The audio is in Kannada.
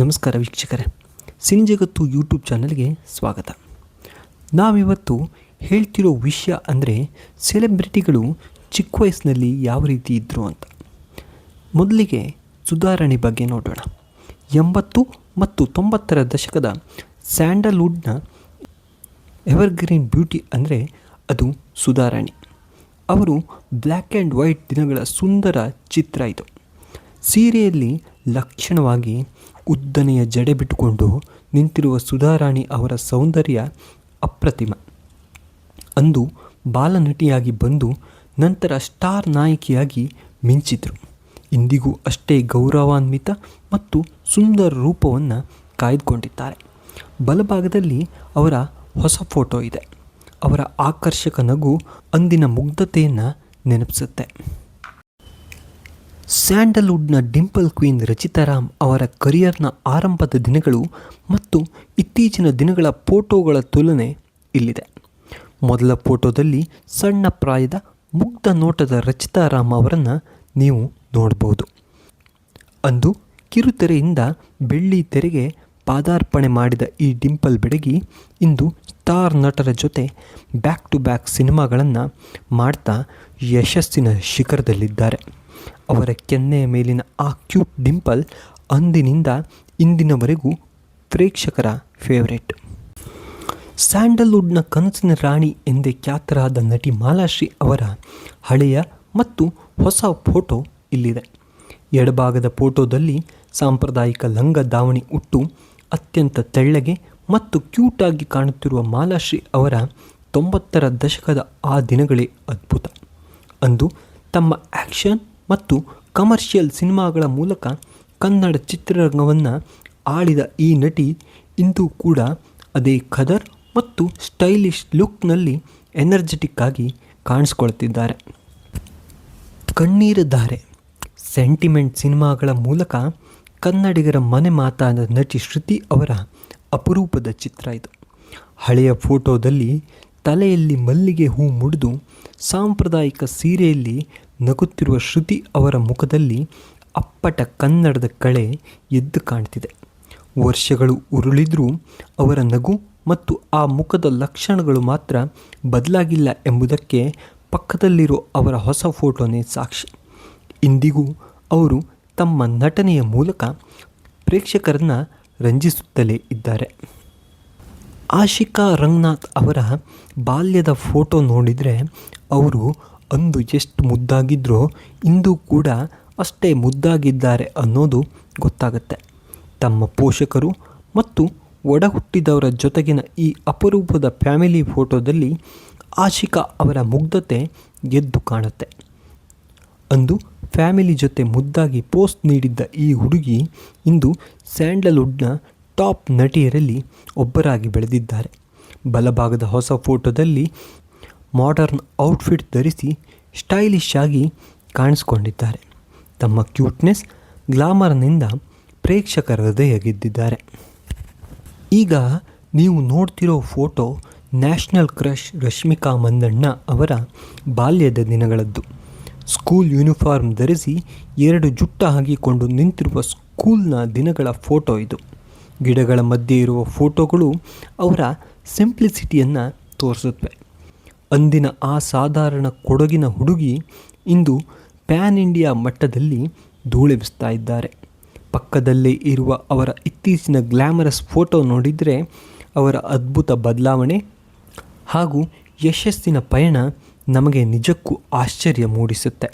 ನಮಸ್ಕಾರ ವೀಕ್ಷಕರೇ, ಸಿನಿ ಜಗತ್ತು ಯೂಟ್ಯೂಬ್ ಚಾನಲ್ಗೆ ಸ್ವಾಗತ. ನಾವಿವತ್ತು ಹೇಳ್ತಿರೋ ವಿಷಯ ಅಂದರೆ ಸೆಲೆಬ್ರಿಟಿಗಳು ಚಿಕ್ಕ ವಯಸ್ಸಿನಲ್ಲಿ ಯಾವ ರೀತಿ ಇದ್ದರು ಅಂತ. ಮೊದಲಿಗೆ ಸುಧಾರಾಣಿ ಬಗ್ಗೆ ನೋಡೋಣ. 80 ಮತ್ತು 90ರ ದಶಕದ ಸ್ಯಾಂಡಲ್ವುಡ್ನ ಎವರ್ಗ್ರೀನ್ ಬ್ಯೂಟಿ ಅಂದರೆ ಅದು ಸುಧಾರಾಣಿ. ಅವರು ಬ್ಲ್ಯಾಕ್ ಆ್ಯಂಡ್ ವೈಟ್ ದಿನಗಳ ಸುಂದರ ಚಿತ್ರ ಇದು. ಸೀರೆಯಲ್ಲಿ ಲಕ್ಷಣವಾಗಿ ಉದ್ದನೆಯ ಜಡೆ ಬಿಟ್ಟುಕೊಂಡು ನಿಂತಿರುವ ಸುಧಾರಾಣಿ ಅವರ ಸೌಂದರ್ಯ ಅಪ್ರತಿಮ. ಅಂದು ಬಾಲನಟಿಯಾಗಿ ಬಂದು ನಂತರ ಸ್ಟಾರ್ ನಾಯಕಿಯಾಗಿ ಮಿಂಚಿದರು. ಇಂದಿಗೂ ಅಷ್ಟೇ ಗೌರವಾನ್ವಿತ ಮತ್ತು ಸುಂದರ ರೂಪವನ್ನು ಕಾಯ್ದುಕೊಂಡಿದ್ದಾರೆ. ಬಲಭಾಗದಲ್ಲಿ ಅವರ ಹೊಸ ಫೋಟೋ ಇದೆ. ಅವರ ಆಕರ್ಷಕ ನಗು ಅಂದಿನ ಮುಗ್ಧತೆಯನ್ನು ನೆನಪಿಸುತ್ತೆ. ಸ್ಯಾಂಡಲ್ವುಡ್ನ ಡಿಂಪಲ್ ಕ್ವೀನ್ ರಚಿತಾ ರಾಮ್ ಅವರ ಕರಿಯರ್ನ ಆರಂಭದ ದಿನಗಳು ಮತ್ತು ಇತ್ತೀಚಿನ ದಿನಗಳ ಫೋಟೋಗಳ ತುಲನೆ ಇಲ್ಲಿದೆ. ಮೊದಲ ಫೋಟೋದಲ್ಲಿ ಸಣ್ಣ ಪ್ರಾಯದ ಮುಗ್ಧ ನೋಟದ ರಚಿತಾ ರಾಮ್ ಅವರನ್ನು ನೀವು ನೋಡಬಹುದು. ಅಂದು ಕಿರುತೆರೆಯಿಂದ ಬೆಳ್ಳಿ ತೆರೆಗೆ ಪಾದಾರ್ಪಣೆ ಮಾಡಿದ ಈ ಡಿಂಪಲ್ ಬೆಡಗಿ ಇಂದು ಸ್ಟಾರ್ ನಟರ ಜೊತೆ ಬ್ಯಾಕ್ ಟು ಬ್ಯಾಕ್ ಸಿನಿಮಾಗಳನ್ನು ಮಾಡ್ತಾ ಯಶಸ್ಸಿನ ಶಿಖರದಲ್ಲಿದ್ದಾರೆ. ಅವರ ಕೆನ್ನೆಯ ಮೇಲಿನ ಆ ಕ್ಯೂಟ್ ಡಿಂಪಲ್ ಅಂದಿನಿಂದ ಇಂದಿನವರೆಗೂ ಪ್ರೇಕ್ಷಕರ ಫೇವರೇಟ್. ಸ್ಯಾಂಡಲ್ವುಡ್ನ ಕನಸಿನ ರಾಣಿ ಎಂದೇ ಖ್ಯಾತರಾದ ನಟಿ ಮಾಲಾಶ್ರೀ ಅವರ ಹಳೆಯ ಮತ್ತು ಹೊಸ ಫೋಟೋ ಇಲ್ಲಿದೆ. ಎಡಭಾಗದ ಫೋಟೋದಲ್ಲಿ ಸಾಂಪ್ರದಾಯಿಕ ಲಂಗ ದಾವಣಿ ಉಟ್ಟು ಅತ್ಯಂತ ತೆಳ್ಳಗೆ ಮತ್ತು ಕ್ಯೂಟಾಗಿ ಕಾಣುತ್ತಿರುವ ಮಾಲಾಶ್ರೀ ಅವರ 90ರ ದಶಕದ ಆ ದಿನಗಳೇ ಅದ್ಭುತ. ಅಂದು ತಮ್ಮ ಆ್ಯಕ್ಷನ್ ಮತ್ತು ಕಮರ್ಷಿಯಲ್ ಸಿನಿಮಾಗಳ ಮೂಲಕ ಕನ್ನಡ ಚಿತ್ರರಂಗವನ್ನು ಆಳಿದ ಈ ನಟಿ ಇಂದು ಕೂಡ ಅದೇ ಖದರ್ ಮತ್ತು ಸ್ಟೈಲಿಶ್ ಲುಕ್ನಲ್ಲಿ ಎನರ್ಜೆಟಿಕ್ ಆಗಿ ಕಾಣಿಸ್ಕೊಳ್ತಿದ್ದಾರೆ. ಕಣ್ಣೀರ ಧಾರೆ, ಸೆಂಟಿಮೆಂಟ್ ಸಿನಿಮಾಗಳ ಮೂಲಕ ಕನ್ನಡಿಗರ ಮನೆ ಮಾತಾದ ನಟಿ ಶ್ರುತಿ ಅವರ ಅಪರೂಪದ ಚಿತ್ರ ಇದು. ಹಳೆಯ ಫೋಟೋದಲ್ಲಿ ತಲೆಯಲ್ಲಿ ಮಲ್ಲಿಗೆ ಹೂ ಮುಡಿದು ಸಾಂಪ್ರದಾಯಿಕ ಸೀರೆಯಲ್ಲಿ ನಗುತ್ತಿರುವ ಶ್ರುತಿ ಅವರ ಮುಖದಲ್ಲಿ ಅಪ್ಪಟ ಕನ್ನಡದ ಕಳೆ ಎದ್ದು ಕಾಣ್ತಿದೆ. ವರ್ಷಗಳು ಉರುಳಿದ್ರೂ ಅವರ ನಗು ಮತ್ತು ಆ ಮುಖದ ಲಕ್ಷಣಗಳು ಮಾತ್ರ ಬದಲಾಗಿಲ್ಲ ಎಂಬುದಕ್ಕೆ ಪಕ್ಕದಲ್ಲಿರೋ ಅವರ ಹೊಸ ಫೋಟೋನೇ ಸಾಕ್ಷಿ. ಇಂದಿಗೂ ಅವರು ತಮ್ಮ ನಟನೆಯ ಮೂಲಕ ಪ್ರೇಕ್ಷಕರನ್ನು ರಂಜಿಸುತ್ತಲೇ ಇದ್ದಾರೆ. ಆಶಿಕಾ ರಂಗನಾಥ್ ಅವರ ಬಾಲ್ಯದ ಫೋಟೋ ನೋಡಿದರೆ ಅವರು ಅಂದು ಎಷ್ಟು ಮುದ್ದಾಗಿದ್ದರೋ ಇಂದು ಕೂಡ ಅಷ್ಟೇ ಮುದ್ದಾಗಿದ್ದಾರೆ ಅನ್ನೋದು ಗೊತ್ತಾಗುತ್ತೆ. ತಮ್ಮ ಪೋಷಕರು ಮತ್ತು ಒಡ ಹುಟ್ಟಿದವರ ಜೊತೆಗಿನ ಈ ಅಪರೂಪದ ಫ್ಯಾಮಿಲಿ ಫೋಟೋದಲ್ಲಿ ಆಶಿಕಾ ಅವರ ಮುಗ್ಧತೆ ಎದ್ದು ಕಾಣುತ್ತೆ. ಅಂದು ಫ್ಯಾಮಿಲಿ ಜೊತೆ ಮುದ್ದಾಗಿ ಪೋಸ್ಟ್ ನೀಡಿದ್ದ ಈ ಹುಡುಗಿ ಇಂದು ಸ್ಯಾಂಡಲ್ವುಡ್ನ ಟಾಪ್ ನಟಿಯರಲ್ಲಿ ಒಬ್ಬರಾಗಿ ಬೆಳೆದಿದ್ದಾರೆ. ಬಲಭಾಗದ ಹೊಸ ಫೋಟೋದಲ್ಲಿ ಮಾಡರ್ನ್ ಔಟ್ಫಿಟ್ ಧರಿಸಿ ಸ್ಟೈಲಿಶ್ ಆಗಿ ಕಾಣಿಸ್ಕೊಂಡಿದ್ದಾರೆ. ತಮ್ಮ ಕ್ಯೂಟ್ನೆಸ್, ಗ್ಲಾಮರ್ನಿಂದ ಪ್ರೇಕ್ಷಕರ ಹೃದಯ ಗೆದ್ದಿದ್ದಾರೆ. ಈಗ ನೀವು ನೋಡ್ತಿರೋ photo national crush Rashmika Mandanna ಅವರ ಬಾಲ್ಯದ ದಿನಗಳದ್ದು. ಸ್ಕೂಲ್ ಯೂನಿಫಾರ್ಮ್ ಧರಿಸಿ 2 ಜುಟ್ಟ ಹಾಕಿಕೊಂಡು ನಿಂತಿರುವ ಸ್ಕೂಲ್ನ ದಿನಗಳ ಫೋಟೋ ಇದು. ಗಿಡಗಳ ಮಧ್ಯೆ ಇರುವ ಫೋಟೋಗಳು ಅವರ ಸಿಂಪ್ಲಿಸಿಟಿಯನ್ನು ತೋರಿಸುತ್ತವೆ. ಅಂದಿನ ಆ ಸಾಧಾರಣ ಕೊಡಗಿನ ಹುಡುಗಿ ಇಂದು ಪ್ಯಾನ್ ಇಂಡಿಯಾ ಮಟ್ಟದಲ್ಲಿ ಧೂಳೆಬ್ಬಿಸ್ತಾ ಇದ್ದಾರೆ. ಪಕ್ಕದಲ್ಲೇ ಇರುವ ಅವರ ಇತ್ತೀಚಿನ ಗ್ಲ್ಯಾಮರಸ್ ಫೋಟೋ ನೋಡಿದರೆ ಅವರ ಅದ್ಭುತ ಬದಲಾವಣೆ ಹಾಗೂ ಯಶಸ್ಸಿನ ಪಯಣ ನಮಗೆ ನಿಜಕ್ಕೂ ಆಶ್ಚರ್ಯ ಮೂಡಿಸುತ್ತೆ.